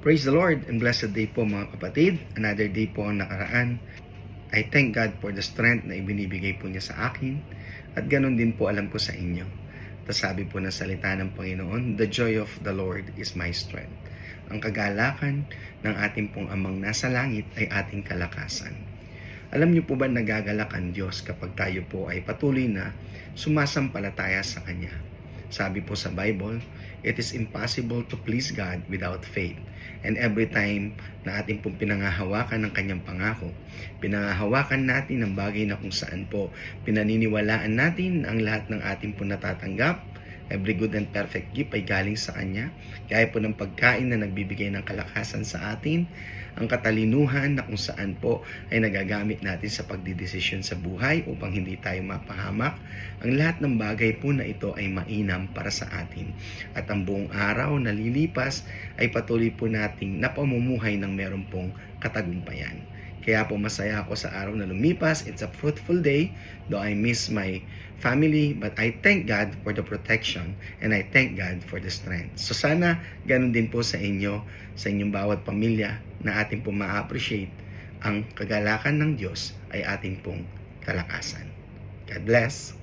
Praise the Lord and blessed day po mga kapatid. Another day po ang nakaraan. I thank God for the strength na ibinibigay po niya sa akin at ganun din po alam ko sa inyo. Sabi po ng salita ng Panginoon, the joy of the Lord is my strength. Ang kagalakan ng ating pong amang nasa langit ay ating kalakasan. Alam niyo po ba nagagalak ang Diyos kapag tayo po ay patuloy na sumasampalataya sa Kanya? Sabi po sa Bible, it is impossible to please God without faith. And every time na ating pong pinangahawakan ng Kanyang pangako, pinangahawakan natin ang bagay na kung saan po pinaniniwalaan natin ang lahat ng ating pong natatanggap, every good and perfect gift ay galing sa Kanya. Kaya po ng pagkain na nagbibigay ng kalakasan sa atin, ang katalinuhan na kung saan po ay nagagamit natin sa pagdidesisyon sa buhay upang hindi tayo mapahamak. Ang lahat ng bagay po na ito ay mainam para sa atin. At ang buong araw na lilipas ay patuloy po nating napamumuhay ng meron pong katagumpayan. Kaya po masaya ako sa araw na lumipas. It's a fruitful day, though I miss my family, but I thank God for the protection and I thank God for the strength. So sana ganun din po sa inyo, sa inyong bawat pamilya na ating pong ma-appreciate ang kagalakan ng Diyos ay ating pong kalakasan. God bless.